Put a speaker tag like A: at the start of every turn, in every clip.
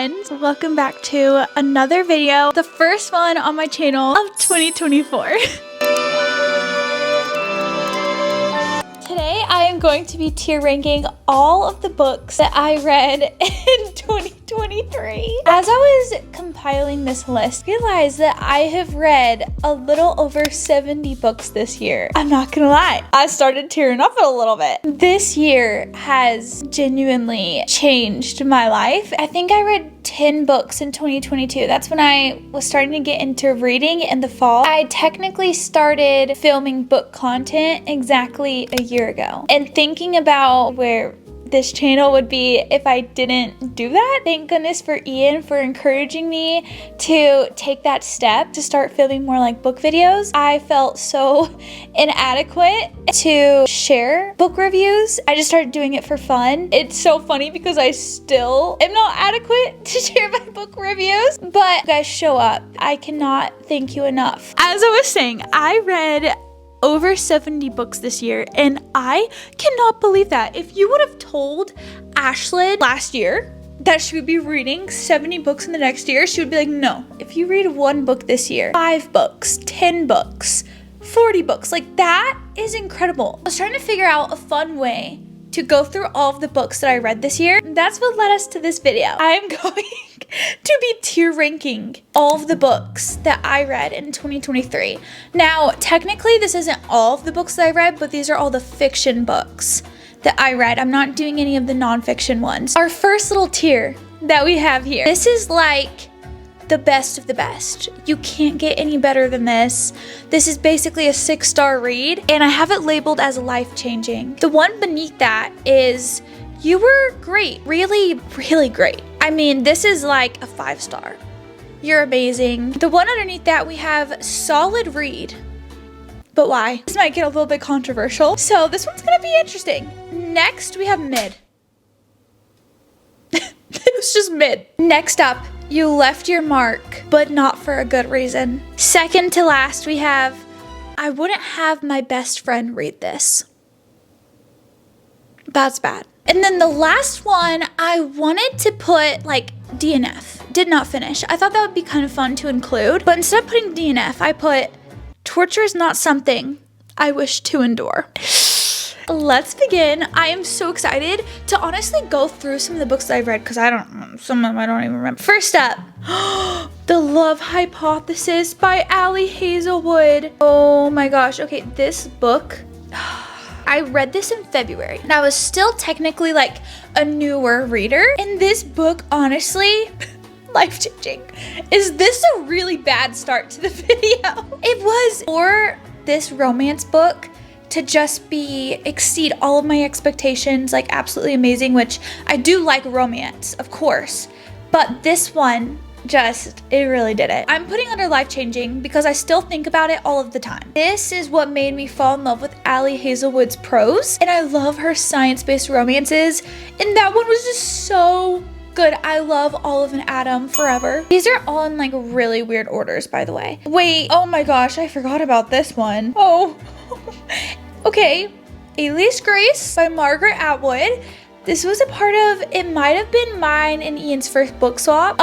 A: friends, welcome back to another video, the first one on my channel of 2024. Today I am going to be tier ranking all of the books that I read in 2023. As I was compiling this list, I realized that I have read a little over 70 books this year. I'm not gonna lie, I started tearing up a little bit. This year has genuinely changed my life. I think I read 10 books in 2022. That's when I was starting to get into reading in the fall. I technically started filming book content exactly a year ago. And thinking about where this channel would be if I didn't do that. Thank goodness for Ian for encouraging me to take that step to start filming more like book videos. I felt so inadequate to share book reviews. I just started doing it for fun. It's so funny because I still am not adequate to share my book reviews, but you guys show up. I cannot thank you enough. As I was saying, I read over 70 books this year, and I cannot believe that. If you would have told Ashlynn last year that she would be reading 70 books in the next year, she would be like, no. If you read one book this year, 5 books, 10 books, 40 books, like that is incredible. I was trying to figure out a fun way to go through all of the books that I read this year. That's what led us to this video. I'm going to be tier ranking all of the books that I read in 2023. Now, technically this isn't all of the books that I read, but these are all the fiction books that I read. I'm not doing any of the nonfiction ones. Our first little tier that we have here, this is like the best of the best. You can't get any better than this. This is basically a 6-star read, and I have it labeled as life-changing. The one beneath that is You Were Great. Really, really great. I mean, this is like a 5-star. You're amazing. The one underneath that we have solid read. But why? This might get a little bit controversial. So this one's gonna be interesting. Next, we have mid. It was just mid. Next up, You Left Your Mark, but not for a good reason. Second to last, we have I Wouldn't Have My Best Friend Read This. That's bad. And then the last one, I wanted to put like DNF. Did not finish. I thought that would be kind of fun to include, but instead of putting DNF, I put Torture Is Not Something I Wish to Endure. Let's begin. I am so excited to honestly go through some of the books that I've read because some of them I don't even remember. First up, The Love Hypothesis by Ali Hazelwood. Oh my gosh. Okay, this book, I read this in February and I was still technically like a newer reader. And this book, honestly, life-changing. Is this a really bad start to the video? It was for this romance book to just exceed all of my expectations, like absolutely amazing, which I do like romance, of course. But this one, it really did it. I'm putting under life-changing because I still think about it all of the time. This is what made me fall in love with Ali Hazelwood's prose, and I love her science-based romances, and that one was just so good. I love Olive and Adam forever. These are all in like really weird orders, by the way. Wait, oh my gosh, I forgot about this one. Oh, okay. Alias Grace by Margaret Atwood. This was a part of, it might have been mine and Ian's first book swap.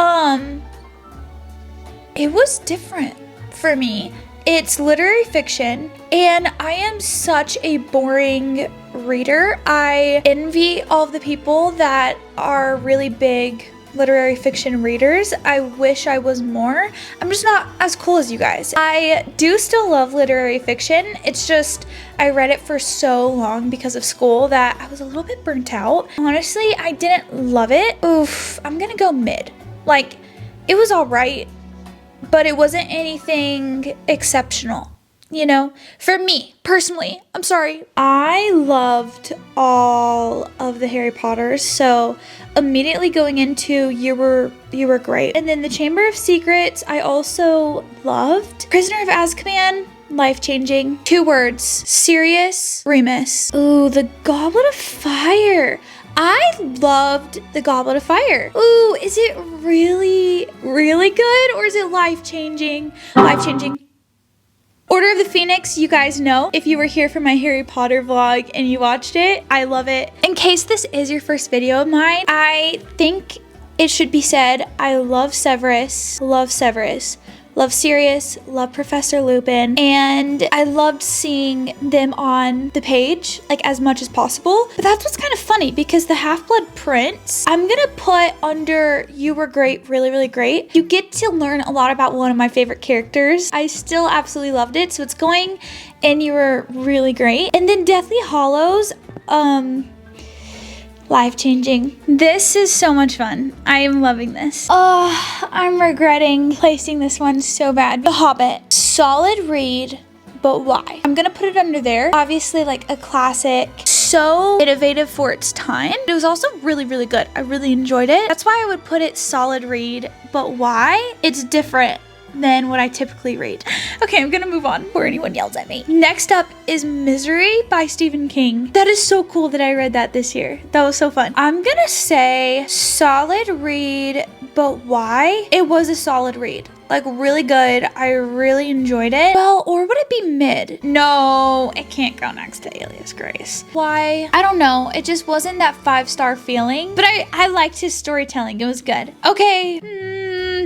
A: It was different for me. It's literary fiction, and I am such a boring reader. I envy all of the people that are really big literary fiction readers. I wish I was more. I'm just not as cool as you guys. I do still love literary fiction. It's just I read it for so long because of school that I was a little bit burnt out. Honestly, I didn't love it. Oof, I'm gonna go mid. Like, it was all right, but it wasn't anything exceptional, you know? For me, personally, I'm sorry. I loved all of the Harry Potters, so immediately going into You Were Great. And then The Chamber of Secrets, I also loved. Prisoner of Azkaban, life-changing. 2 words, Sirius Remus. Ooh, The Goblet of Fire. I loved The Goblet of Fire. Ooh, is it really, really good, or is it life-changing? Life-changing. Order of the Phoenix, you guys know. If you were here for my Harry Potter vlog and you watched it, I love it. In case this is your first video of mine, I think it should be said, I love Severus, love Sirius, love Professor Lupin, and I loved seeing them on the page, like, as much as possible. But that's what's kind of funny, because the Half-Blood Prince, I'm gonna put under You Were Great, really, really great. You get to learn a lot about one of my favorite characters. I still absolutely loved it, so it's going and You Were Really Great. And then Deathly Hallows, life-changing. This is so much fun. I am loving this. Oh, I'm regretting placing this one so bad. The Hobbit. Solid read, but why? I'm gonna put it under there. Obviously, like, a classic. So innovative for its time. It was also really, really good. I really enjoyed it. That's why I would put it solid read, but why? It's different than what I typically read. Okay, I'm gonna move on before anyone yells at me. Next up is Misery by Stephen King. That is so cool that I read that this year. That was so fun. I'm gonna say solid read, but why? It was a solid read. Like, really good. I really enjoyed it. Well, or would it be mid? No, it can't go next to Alias Grace. Why? I don't know. It just wasn't that 5-star feeling, but I liked his storytelling. It was good. Okay.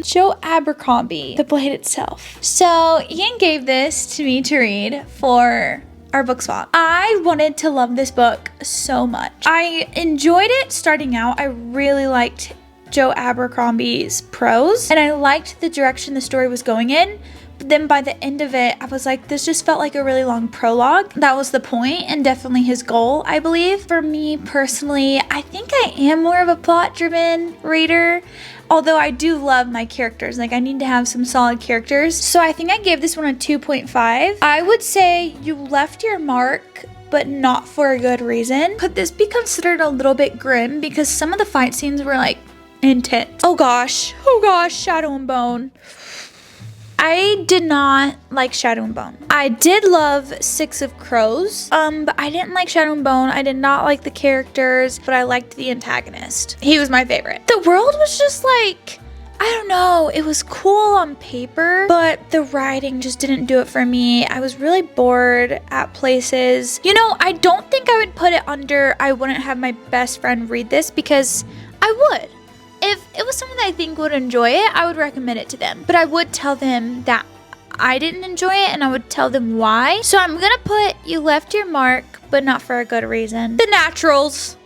A: Joe Abercrombie, The Blade Itself. So Ian gave this to me to read for our book swap. I wanted to love this book so much. I enjoyed it starting out. I really liked Joe Abercrombie's prose, and I liked the direction the story was going in. But then by the end of it, I was like, this just felt like a really long prologue. That was the point, and definitely his goal, I believe. For me personally, I think I am more of a plot-driven reader. Although I do love my characters. Like, I need to have some solid characters. So I think I gave this one a 2.5. I would say you left your mark, but not for a good reason. Could this be considered a little bit grim? Because some of the fight scenes were, like, intense. Oh gosh, Shadow and Bone. I did not like Shadow and Bone. I did love Six of Crows, but I didn't like Shadow and Bone. I did not like the characters, but I liked the antagonist. He was my favorite. The world was just like, I don't know, it was cool on paper, but the writing just didn't do it for me. I was really bored at places. You know, I don't think I would put it under I wouldn't have my best friend read this, because I would. If it was someone that I think would enjoy it, I would recommend it to them. But I would tell them that I didn't enjoy it, and I would tell them why. So I'm gonna put you left your mark, but not for a good reason. The Naturals.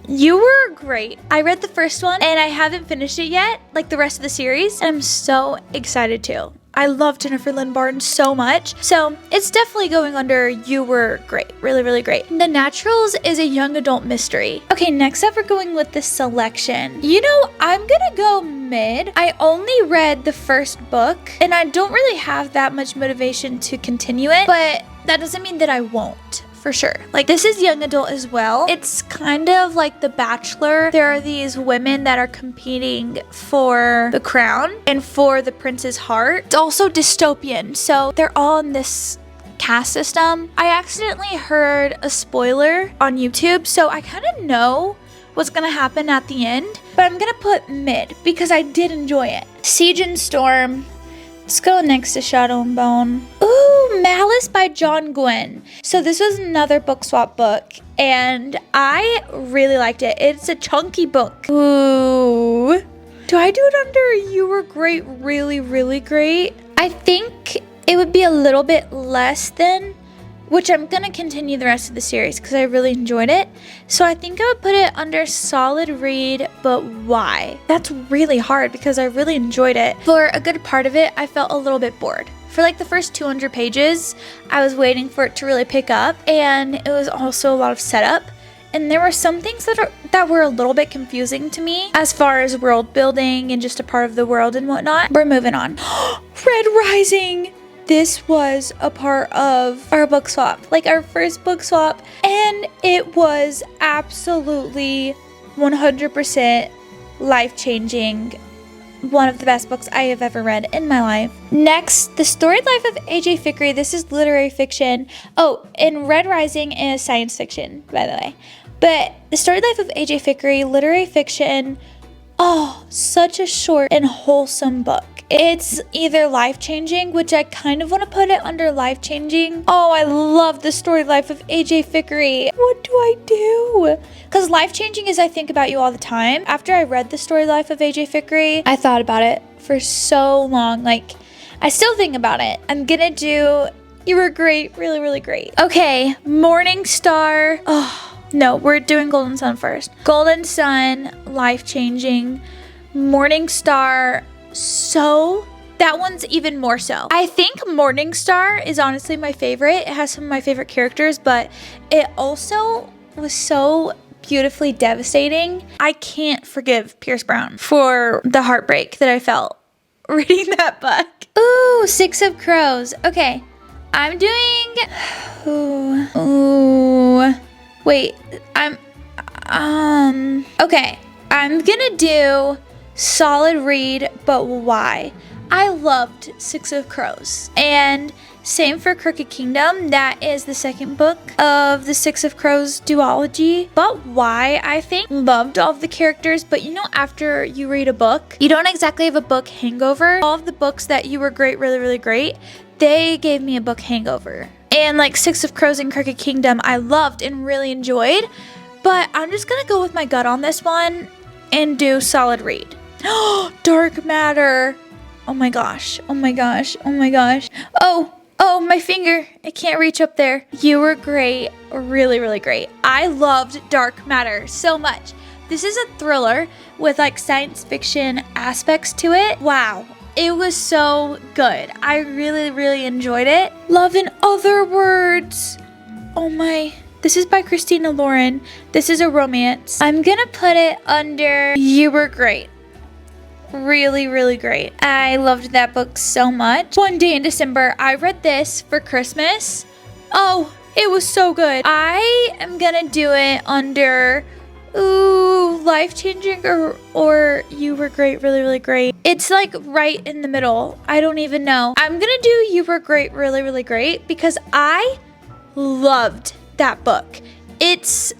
A: You Were Great. I read the first one, and I haven't finished it yet, like the rest of the series, and I'm so excited to. I love Jennifer Lynn Barton so much. So it's definitely going under You Were Great. Really, really great. The Naturals is a young adult mystery. Okay, next up we're going with the selection. You know, I'm gonna go mid. I only read the first book, and I don't really have that much motivation to continue it, but that doesn't mean that I won't. For sure. Like, this is young adult as well. It's kind of like The Bachelor. There are these women that are competing for the crown and for the prince's heart. It's also dystopian. So they're all in this caste system. I accidentally heard a spoiler on YouTube, so I kind of know what's gonna happen at the end, but I'm gonna put mid because I did enjoy it. Siege and Storm. Let's go next to Shadow and Bone. Ooh, Malice by John Gwynne. So this was another book swap book, and I really liked it. It's a chunky book. Ooh. Do I do it under You Were Great, really, really great? I think it would be a little bit less than, which I'm going to continue the rest of the series because I really enjoyed it. So I think I would put it under solid read, but why? That's really hard because I really enjoyed it. For a good part of it, I felt a little bit bored. For like the first 200 pages, I was waiting for it to really pick up, and it was also a lot of setup. And there were some things that were a little bit confusing to me as far as world building and just a part of the world and whatnot. We're moving on. Red Rising! This was a part of our book swap, like our first book swap, and it was absolutely 100% life-changing. One of the best books I have ever read in my life. Next, The Storied Life of A.J. Fikry. This is literary fiction. Oh, and Red Rising is science fiction, by the way. But The Storied Life of A.J. Fikry, literary fiction. Oh, such a short and wholesome book. It's either life-changing, which I kind of want to put it under life-changing. Oh, I love the story life of AJ Fickery. What do I do? Because life-changing is I think about you all the time. After I read the story life of AJ Fickery, I thought about it for so long. Like, I still think about it. I'm gonna do You Were Great, really, really great. Okay, Morning Star. Oh, no, we're doing Golden Sun first. Golden Sun, life-changing. Morning Star, so that one's even more so. I think Morning Star is honestly my favorite. It has some of my favorite characters, but it also was so beautifully devastating. I can't forgive Pierce Brown for the heartbreak that I felt reading that book. Ooh, Six of Crows. Okay, I'm doing, wait, okay, I'm gonna do solid read, but why? I loved Six of Crows. And same for Crooked Kingdom. That is the second book of the Six of Crows duology. But why? I think loved all of the characters, but you know, after you read a book, you don't exactly have a book hangover. All of the books that You Were Great, really, really great, they gave me a book hangover. And like Six of Crows and Crooked Kingdom, I loved and really enjoyed. But I'm just gonna go with my gut on this one and do solid read. Dark Matter. Oh my gosh. Oh my gosh. Oh my gosh. Oh, my finger. I can't reach up there. You Were Great. Really, really great. I loved Dark Matter so much. This is a thriller with like science fiction aspects to it. Wow. It was so good. I really, really enjoyed it. Love in Other Words. Oh my. This is by Christina Lauren. This is a romance. I'm gonna put it under You Were Great. Really, really great. I loved that book so much. One Day in December, I read this for Christmas. Oh, it was so good. I am gonna do it under, life-changing or You Were Great, really, really great. It's like right in the middle. I don't even know. I'm gonna do You Were Great, really, really great because I loved that book. It's,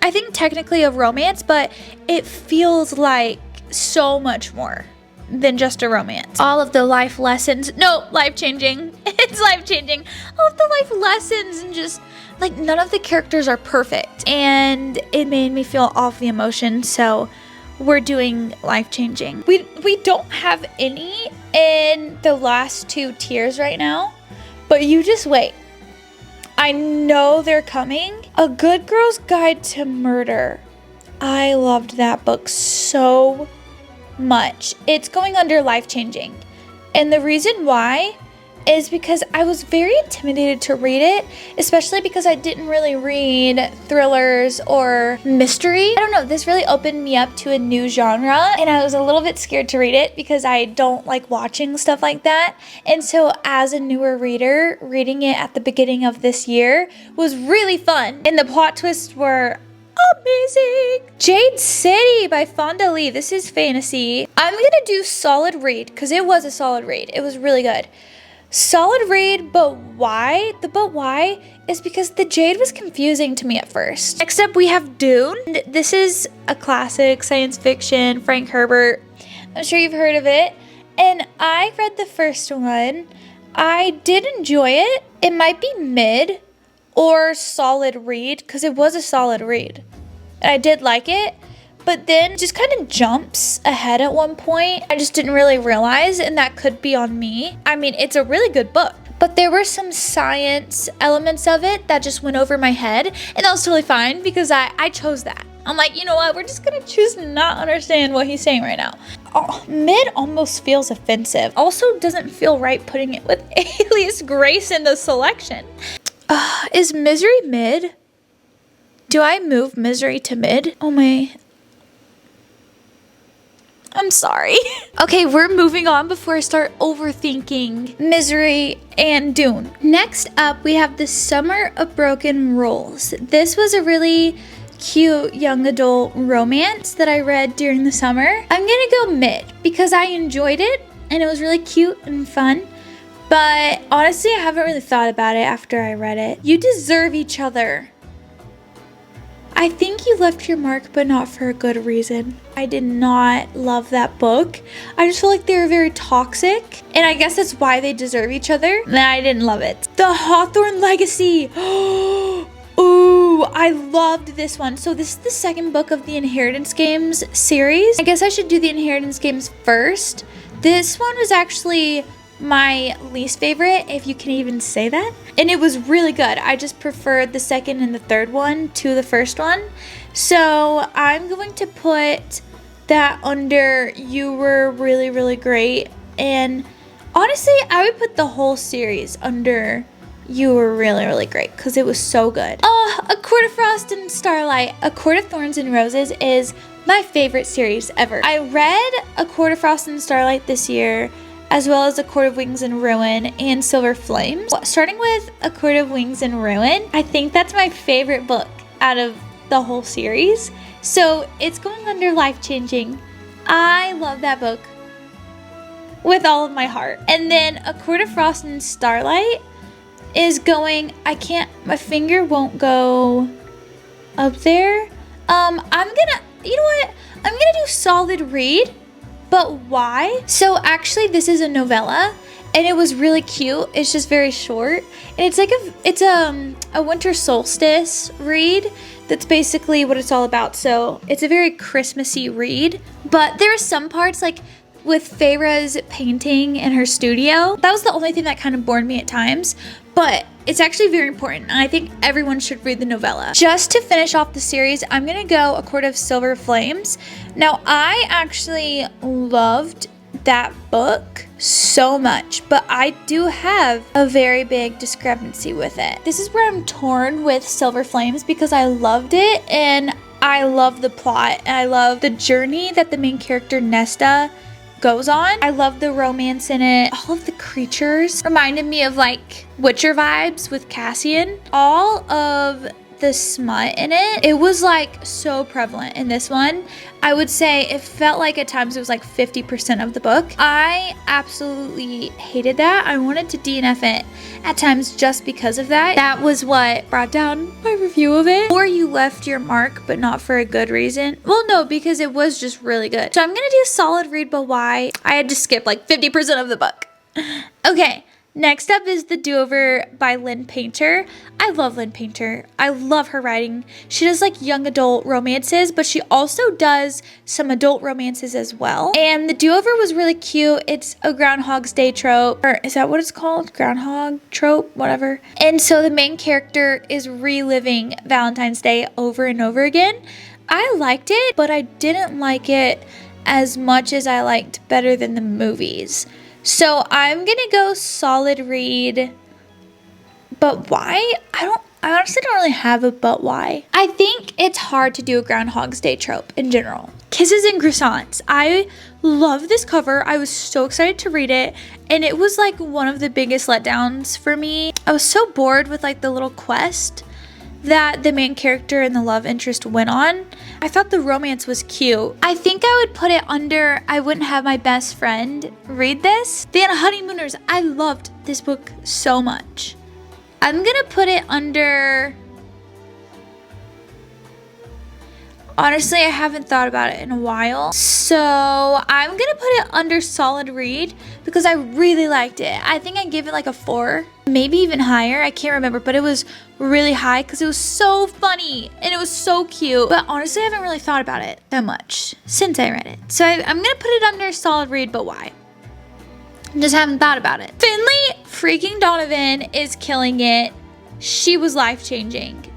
A: I think technically a romance, but it feels like so much more than just a romance. All of the life lessons, no, life-changing. It's life-changing. All of the life lessons and just like none of the characters are perfect. And it made me feel all of the emotions. So we're doing life-changing. We don't have any in the last two tiers right now, but you just wait. I know they're coming. A Good Girl's Guide to Murder. I loved that book so much. It's going under life-changing. And the reason why is because I was very intimidated to read it, especially because I didn't really read thrillers or mystery. I don't know, this really opened me up to a new genre and I was a little bit scared to read it because I don't like watching stuff like that. And so as a newer reader, reading it at the beginning of this year was really fun. And the plot twists were amazing. Jade City by Fonda Lee. This is fantasy. I'm gonna do solid read because it was a solid read. It was really good. Solid read, but why? The but why is because the Jade was confusing to me at first. Next up, we have Dune. This is a classic science fiction, Frank Herbert. I'm sure you've heard of it. And I read the first one. I did enjoy it. It might be mid or solid read because it was a solid read. And I did like it. But then just kind of jumps ahead at one point. I just didn't really realize, and that could be on me. I mean, it's a really good book, but there were some science elements of it that just went over my head, and that was totally fine because I chose that. I'm like, you know what? We're just gonna choose to not understand what he's saying right now. Oh, mid almost feels offensive. Also doesn't feel right putting it with Alias Grace in the selection. Is Misery mid? Do I move Misery to mid? Oh my... I'm sorry. Okay, we're moving on before I start overthinking Misery and Dune. Next up, we have The Summer of Broken Rules. This was a really cute young adult romance that I read during the summer. I'm gonna go mid because I enjoyed it and it was really cute and fun. But honestly, I haven't really thought about it after I read it. You Deserve Each Other. I think you left your mark, but not for a good reason. I did not love that book. I just feel like they were very toxic, and I guess that's why they deserve each other. And I didn't love it. The Hawthorne Legacy. Ooh, I loved this one. So this is the second book of the Inheritance Games series. I guess I should do the Inheritance Games first. This one was actually my least favorite, if you can even say that. And it was really good. I just preferred the second and the third one to the first one. So I'm going to put that under You Were Really, Really Great. And honestly, I would put the whole series under You Were Really, Really Great because it was so good. A Court of Frost and Starlight. A Court of Thorns and Roses is my favorite series ever. I read A Court of Frost and Starlight this year, as well as A Court of Wings and Ruin and Silver Flames. Starting with A Court of Wings and Ruin, I think that's my favorite book out of the whole series. So it's going under Life Changing. I love that book with all of my heart. And then A Court of Frost and Starlight is going, my finger won't go up there. I'm gonna, you know what? I'm gonna do solid read. But why? So actually this is a novella and it was really cute. It's just very short. And it's like a winter solstice read. That's basically what it's all about. So it's a very Christmassy read. But there are some parts like with Feyre's painting in her studio. That was the only thing that kind of bored me at times. But it's actually very important, and I think everyone should read the novella. Just to finish off the series, I'm gonna go A Court of Silver Flames. Now, I actually loved that book so much, but I do have a very big discrepancy with it. This is where I'm torn with Silver Flames because I loved it, and I love the plot, and I love the journey that the main character, Nesta, goes on. I love the romance in it. All of the creatures reminded me of like Witcher vibes with Cassian. All of the smut in it was like so prevalent in this one. I would say it felt like at times it was like 50% of the book. I absolutely hated that. I wanted to DNF it at times just because of that. That was what brought down my review of it. Or you left your mark, but not for a good reason. Well, no, because it was just really good. So I'm gonna do solid read, but why? I had to skip like 50% of the book. Okay. Next up is The Do-Over by Lynn Painter. I love Lynn Painter. I love her writing. She does like young adult romances, but she also does some adult romances as well. And The Do-Over was really cute. It's a Groundhog's Day trope, or is that what it's called? Groundhog trope, whatever. And so the main character is reliving Valentine's Day over and over again. I liked it, but I didn't like it as much as I liked Better Than the Movies. So I'm gonna go solid read, but why? I honestly don't really have a but why. I think it's hard to do a Groundhog's Day trope in general. Kisses and Croissants. I love this cover. I was so excited to read it, and it was like one of the biggest letdowns for me. I was so bored with like the little quest that the main character and the love interest went on. I thought the romance was cute. I think I would put it under I Wouldn't Have My Best Friend read this. The Honeymooners. I loved this book so much. I'm gonna put it under... Honestly, I haven't thought about it in a while. So I'm gonna put it under solid read because I really liked it. I think I give it like a 4, maybe even higher. I can't remember, but it was really high because it was so funny and it was so cute. But honestly, I haven't really thought about it that much since I read it. So I'm gonna put it under solid read, but why? Just haven't thought about it. Finley freaking Donovan is killing it. She was life-changing.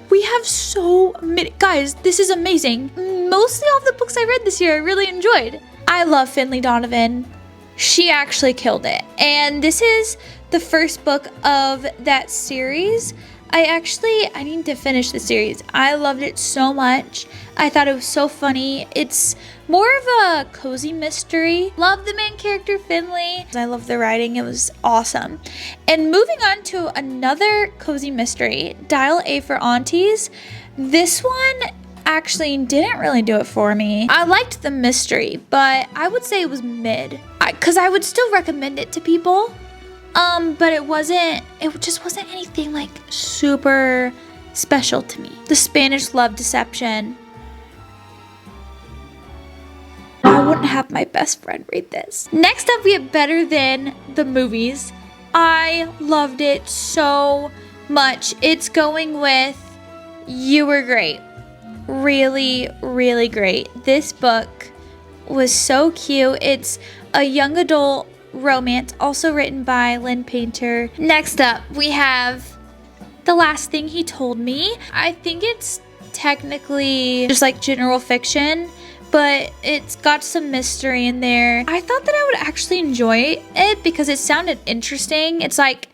A: We have so many, guys, this is amazing. Mostly all the books I read this year, I really enjoyed. I love Finley Donovan. She actually killed it. And this is the first book of that series. I need to finish the series. I loved it so much. I thought it was so funny. It's more of a cozy mystery. Love the main character, Finley. I love the writing. It was awesome. And moving on to another cozy mystery, Dial A for Aunties. This one actually didn't really do it for me. I liked the mystery, but I would say it was mid. Because I would still recommend it to people. But it just wasn't anything like super special to me. The Spanish Love Deception. I wouldn't have my best friend read this. Next up, we have Better Than the Movies. I loved it so much. It's going with You Were Great. Really, really great. This book was so cute. It's a young adult romance, also written by Lynn Painter. Next up, we have The Last Thing He Told Me. I think it's technically just like general fiction, but it's got some mystery in there. I thought that I would actually enjoy it because it sounded interesting. It's like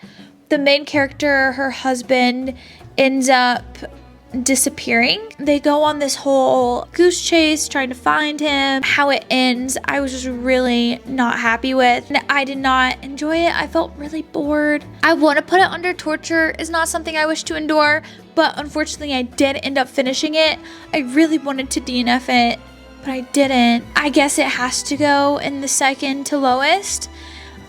A: the main character, her husband, ends up disappearing. They go on this whole goose chase trying to find him. How it ends, I was just really not happy with. I did not enjoy it. I felt really bored. I want to put it under torture. It's not something I wish to endure, but unfortunately I did end up finishing it. I really wanted to DNF it, but I didn't. I guess it has to go in the second to lowest.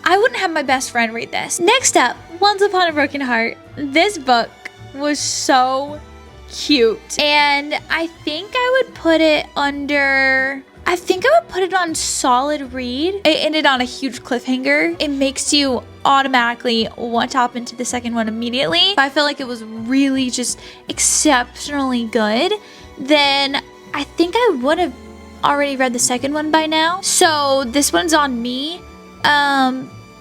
A: I wouldn't have my best friend read this. Next up, Once Upon a Broken Heart. This book was so cute, and I think I would put it under, I think I would put it on solid read. It ended on a huge cliffhanger. It makes you automatically want to hop into the second one immediately. If I feel like it was really just exceptionally good, then I think I would have already read the second one by now. So this one's on me.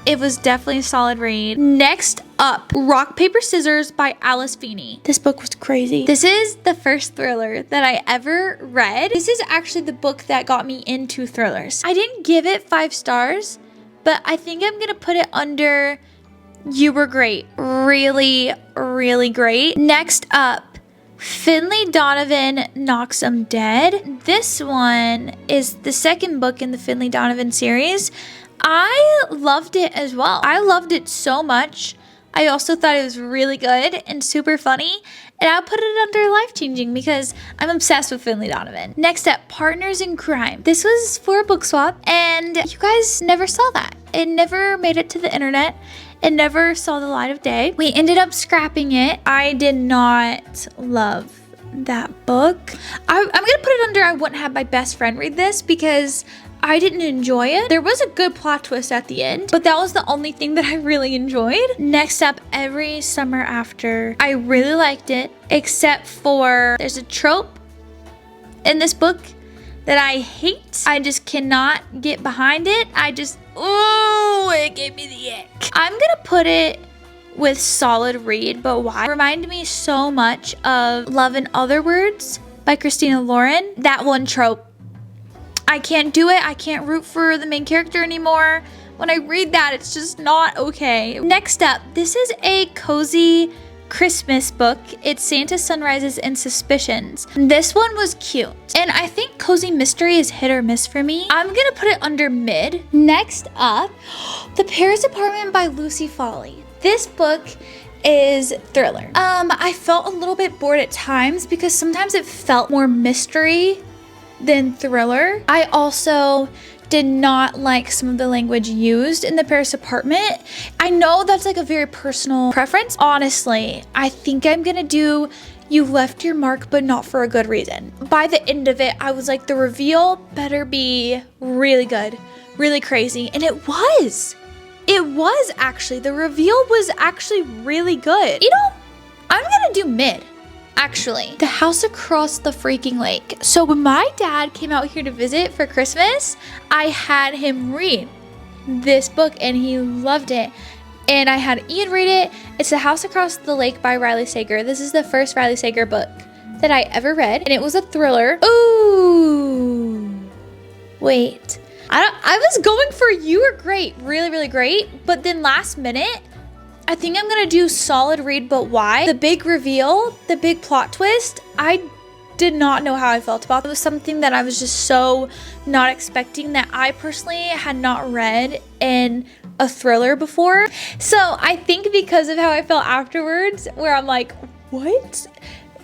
A: It was definitely a solid read. Next up, Rock, Paper, Scissors by Alice Feeney. This book was crazy. This is the first thriller that I ever read. This is actually the book that got me into thrillers. I didn't give it 5 stars, but I think I'm gonna put it under You Were Great. Really, really great. Next up, Finley Donovan Knocks 'Em Dead. This one is the second book in the Finley Donovan series. I loved it as well. I loved it so much. I also thought it was really good and super funny. And I'll put it under life-changing because I'm obsessed with Finley Donovan. Next up, Partners in Crime. This was for a book swap, and you guys never saw that. It never made it to the internet. It never saw the light of day. We ended up scrapping it. I did not love that book. I'm gonna put it under I wouldn't have my best friend read this because I didn't enjoy it. There was a good plot twist at the end, but that was the only thing that I really enjoyed. Next up, Every Summer After. I really liked it, except for there's a trope in this book that I hate. I just cannot get behind it. It gave me the ick. I'm gonna put it with solid read, but why? It reminded me so much of Love in Other Words by Christina Lauren. That one trope, I can't do it. I can't root for the main character anymore. When I read that, it's just not okay. Next up, this is a cozy Christmas book. It's Santa Sunrises and Suspicions. This one was cute. And I think cozy mystery is hit or miss for me. I'm gonna put it under mid. Next up, The Paris Apartment by Lucy Foley. This book is thriller. I felt a little bit bored at times because sometimes it felt more mystery than thriller. I also did not like some of the language used in The Paris Apartment. I know that's like a very personal preference. Honestly, I think I'm gonna do You Left Your Mark, but not for a good reason. By the end of it, I was like, the reveal better be really good, really crazy. And it was. It was actually. The reveal was actually really good. You know, I'm gonna do mid. Actually, The House Across the Freaking Lake. So when my dad came out here to visit for Christmas, I had him read this book and he loved it. And I had Ian read it. It's The House Across the Lake by Riley Sager. This is the first Riley Sager book that I ever read, and it was a thriller. Ooh, wait. I was going for You Were Great, really, really great. But then last minute, I think I'm gonna do solid read, but why? The big reveal, the big plot twist, I did not know how I felt about it. It was something that I was just so not expecting that I personally had not read in a thriller before. So I think because of how I felt afterwards, where I'm like, what?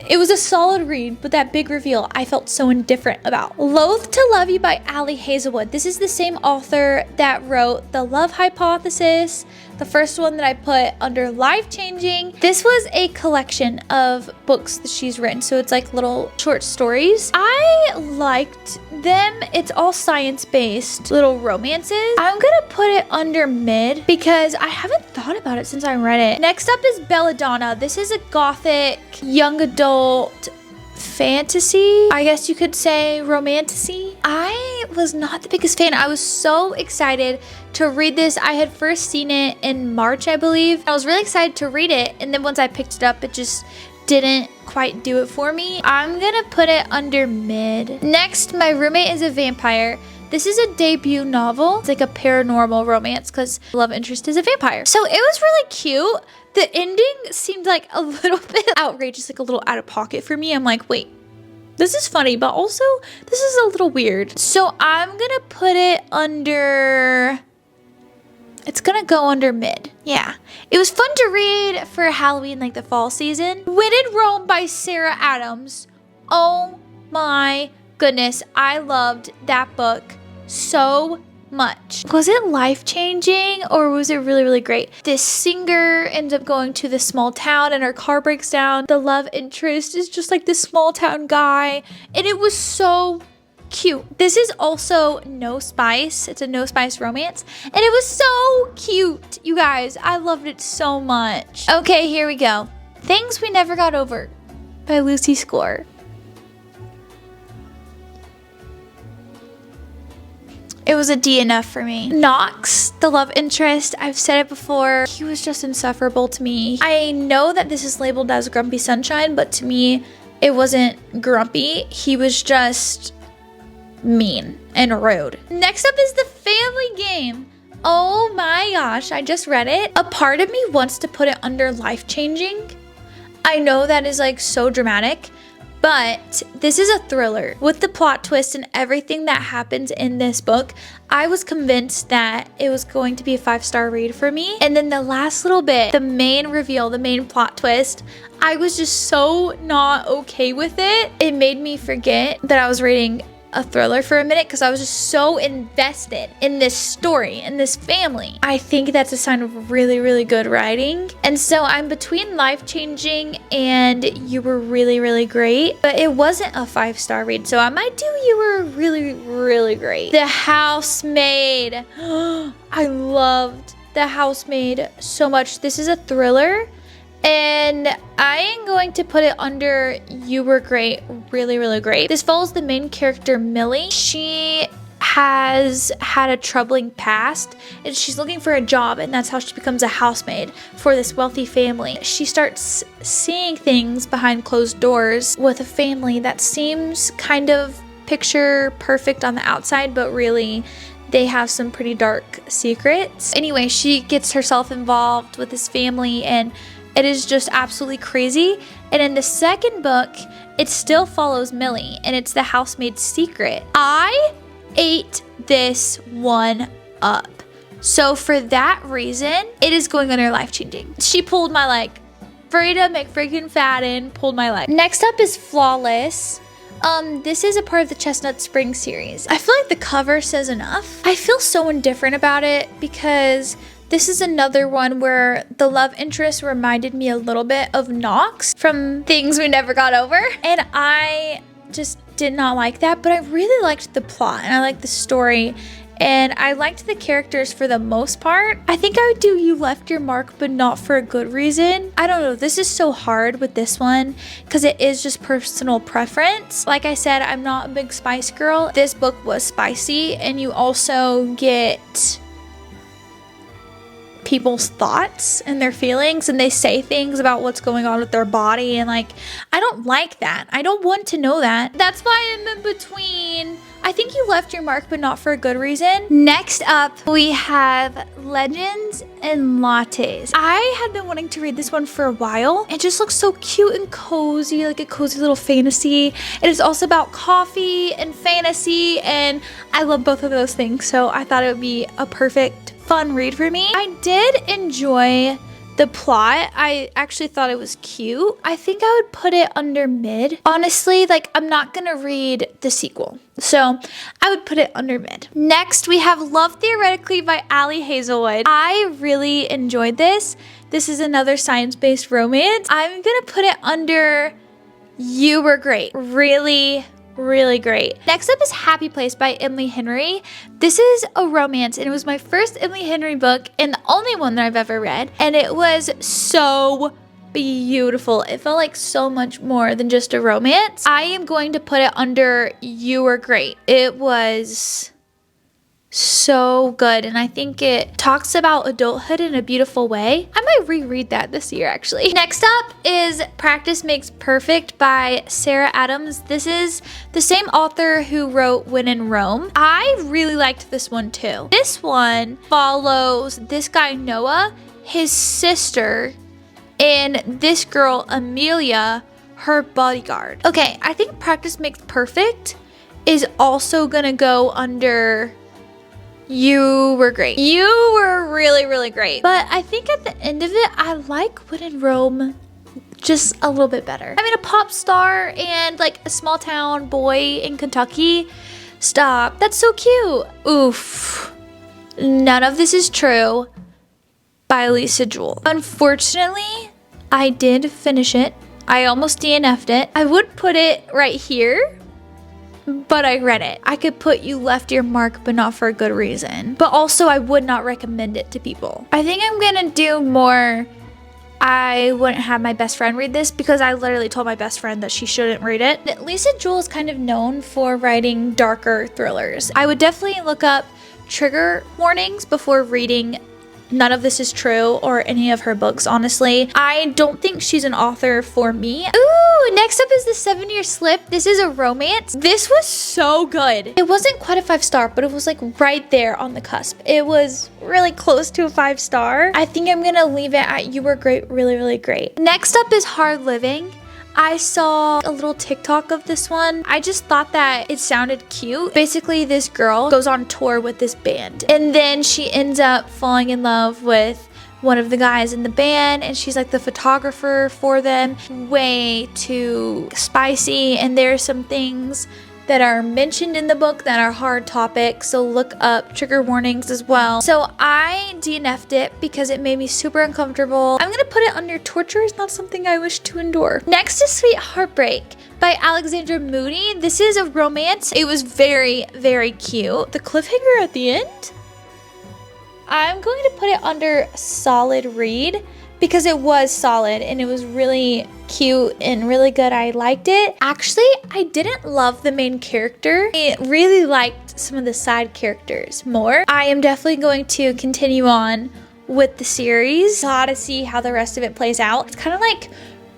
A: It was a solid read, but that big reveal I felt so indifferent about. Loath to Love You by Ali Hazelwood. This is the same author that wrote The Love Hypothesis, the first one that I put under Life Changing. This was a collection of books that she's written, so it's like little short stories. I liked them. It's all science-based little romances. I'm gonna put it under mid because I haven't thought about it since I read it. Next up is Belladonna. This is a gothic young adult fantasy, I guess you could say, romantasy. I was not the biggest fan. I was so excited to read this. I had first seen it in March, I believe. I was really excited to read it, and then once I picked it up, it just didn't quite do it for me. I'm gonna put it under mid. Next, My Roommate is a Vampire. This is a debut novel. It's like a paranormal romance because love interest is a vampire. So it was really cute. The ending seemed like a little bit outrageous, like a little out of pocket for me. I'm like, wait, this is funny, but also this is a little weird. So I'm gonna put it under, it's gonna go under mid. Yeah, it was fun to read for Halloween, like the fall season. When in Rome by Sarah Adams. Oh my goodness, I loved that book so much. Was it life-changing or was it really, really great? This singer ends up going to this small town and her car breaks down. The love interest is just like this small town guy, and it was so cute. This is also No Spice. It's a No Spice romance, and it was so cute. You guys, I loved it so much. Okay, here we go. Things We Never Got Over by Lucy Score. It was a D enough for me. Knox, the love interest, I've said it before, he was just insufferable to me. I know that this is labeled as Grumpy Sunshine, but to me, it wasn't grumpy. He was just mean and rude. Next up is The Family Game. Oh my gosh, I just read it. A part of me wants to put it under Life Changing. I know that is like so dramatic, but this is a thriller. With the plot twist and everything that happens in this book, I was convinced that it was going to be a 5-star read for me. And then the last little bit, the main reveal, the main plot twist, I was just so not okay with it. It made me forget that I was reading a thriller for a minute because I was just so invested in this story and this family. I think that's a sign of really, really good writing. And so I'm between Life Changing and You Were Really, Really Great, but it wasn't a 5-star read, so I might do You Were Really, Really Great. The Housemaid. I loved The Housemaid so much. This is a thriller, and I am going to put it under You Were Great, Really, Really Great. This follows the main character, Millie. She has had a troubling past, and she's looking for a job, and that's how she becomes a housemaid for this wealthy family. She starts seeing things behind closed doors with a family that seems kind of picture perfect on the outside, but really they have some pretty dark secrets. Anyway, she gets herself involved with this family, and it is just absolutely crazy. And in the second book, it still follows Millie, and it's The Housemaid's Secret. I ate this one up. So for that reason, it is going under Life Changing. She pulled my leg. Frida McFreakin-Fadden pulled my leg. Next up is Flawless. This is a part of the Chestnut Springs series. I feel like the cover says enough. I feel so indifferent about it because this is another one where the love interest reminded me a little bit of Knox from Things We Never Got Over. And I just did not like that, but I really liked the plot and I liked the story. And I liked the characters for the most part. I think I would do You Left Your Mark, but not for a good reason. I don't know. This is so hard with this one because it is just personal preference. Like I said, I'm not a big spice girl. This book was spicy, and you also get people's thoughts and their feelings, and they say things about what's going on with their body, and like, I don't like that. I don't want to know that. That's why I'm in between. I think You Left Your Mark, but not for a good reason. Next up, we have Legends and Lattes. I have been wanting to read this one for a while. It just looks so cute and cozy, like a cozy little fantasy. It is also about coffee and fantasy, and I love both of those things, so I thought it would be a perfect fun read for me. I did enjoy the plot. I actually thought it was cute. I think I would put it under mid. Honestly, like I'm not gonna read the sequel, so I would put it under mid. Next, we have Love Theoretically by Ali Hazelwood. I really enjoyed this. This is another science-based romance. I'm gonna put it under You Were Great. Really great. Next up is Happy Place by Emily Henry. This is a romance, and it was my first Emily Henry book and the only one that I've ever read, and it was so beautiful. It felt like so much more than just a romance. I am going to put it under You Were Great. It was so good, and I think it talks about adulthood in a beautiful way. I might reread that this year, actually. Next up is Practice Makes Perfect by Sarah Adams. This is the same author who wrote When in Rome. I really liked this one too. This one follows this guy Noah, his sister, and this girl Amelia, her bodyguard. Okay, I think Practice Makes Perfect is also gonna go under You Were Great. You were really great. But I think at the end of it, I like When in Rome just a little bit better. I mean, a pop star and like a small town boy in Kentucky. Stop. That's so cute. Oof. None of This Is True by Lisa Jewell. Unfortunately, I did finish it. I almost DNF'd it. I would put it right here, but I read it. I could put You Left Your Mark, but not for a good reason. But also, I would not recommend it to people. I think I'm gonna do more. I wouldn't have my best friend read this because I literally told my best friend that she shouldn't read it. Lisa Jewell is kind of known for writing darker thrillers. I would definitely look up trigger warnings before reading None of This Is True or any of her books, honestly. I don't think she's an author for me. Ooh, next up is The 7-Year Slip. This is a romance. This was so good. It wasn't quite a 5-star, but it was like right there on the cusp. It was really close to a 5-star. I think I'm gonna leave it at You Were Great, really great. Next up is Hard Living. I saw a little TikTok of this one. I just thought that it sounded cute. Basically, this girl goes on tour with this band, and then she ends up falling in love with one of the guys in the band, and she's like the photographer for them. Way too spicy, and there's some things that are mentioned in the book that are hard topics, so look up trigger warnings as well. So I DNF'd it because it made me super uncomfortable. I'm gonna put it under torture is not something I wish to endure. Next is Sweet Heartbreak by Alexandra Moody. This is a romance. It was very cute. The cliffhanger at the end? I'm going to put it under solid read because it was solid and it was really cute and really good. I liked it. Actually, I didn't love the main character. I really liked some of the side characters more. I am definitely going to continue on with the series. Gotta see how the rest of it plays out. It's kind of like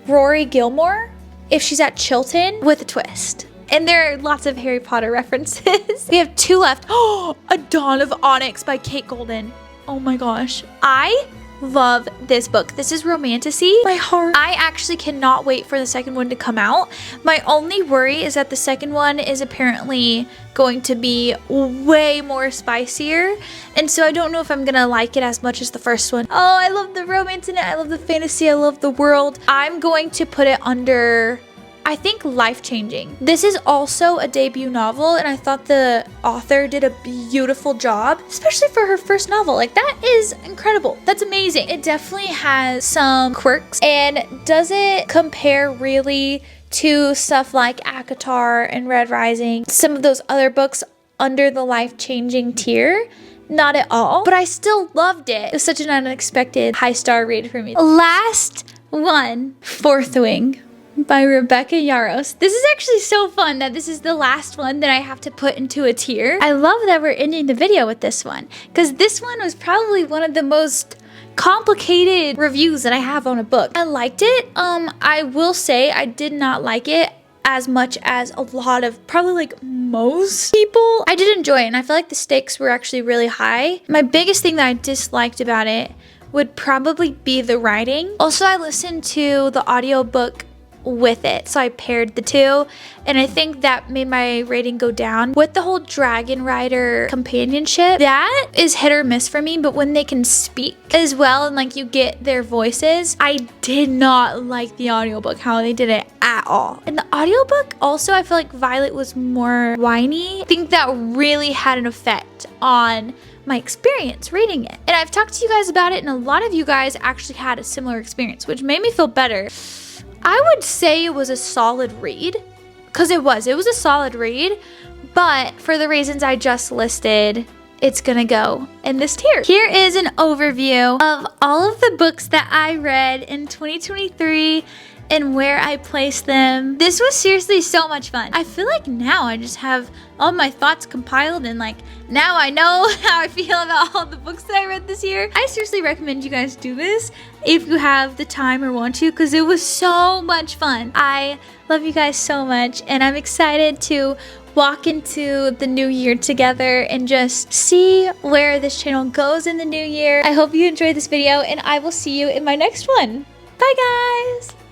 A: Rory Gilmore if she's at Chilton with a twist. And there are lots of Harry Potter references. We have 2 left. Oh, A Dawn of Onyx by Kate Golden. Oh my gosh. I love this book. This is romantasy. My heart. I actually cannot wait for the second one to come out. My only worry is that the second one is apparently going to be way more spicier, and so I don't know if I'm gonna like it as much as the first one. Oh, I love the romance in it. I love the fantasy. I love the world. I'm going to put it under, I think, life-changing. This is also a debut novel, and I thought the author did a beautiful job, especially for her first novel. Like, that is incredible. That's amazing. It definitely has some quirks and doesn't compare really to stuff like ACOTAR and Red Rising, some of those other books under the life-changing tier. Not at all, but I still loved it. It was such an unexpected high-star read for me. Last one, Fourth Wing by Rebecca Yarros. This is actually so fun that this is the last one that I have to put into a tier. I love that we're ending the video with this one because this one was probably one of the most complicated reviews that I have on a book. I liked it. I will say I did not like it as much as a lot of, probably like most people. I did enjoy it, and I feel like the stakes were actually really high. My biggest thing that I disliked about it would probably be the writing. Also, I listened to the audiobook with it. So I paired the two, and I think that made my rating go down. With the whole Dragon Rider companionship, that is hit or miss for me, but when they can speak as well and like you get their voices, I did not like the audiobook, how they did it at all. In the audiobook, also, I feel like Violet was more whiny. I think that really had an effect on my experience reading it. And I've talked to you guys about it, and a lot of you guys actually had a similar experience, which made me feel better. I would say it was a solid read, because it was a solid read, but for the reasons I just listed, it's gonna go in this tier. Here is an overview of all of the books that I read in 2023 and where I placed them. This was seriously so much fun. I feel like now I just have all my thoughts compiled, and like now I know how I feel about all the books that I read this year. I seriously recommend you guys do this if you have the time or want to, because it was so much fun. I love you guys so much, and I'm excited to walk into the new year together and just see where this channel goes in the new year. I hope you enjoyed this video, and I will see you in my next one. Bye guys!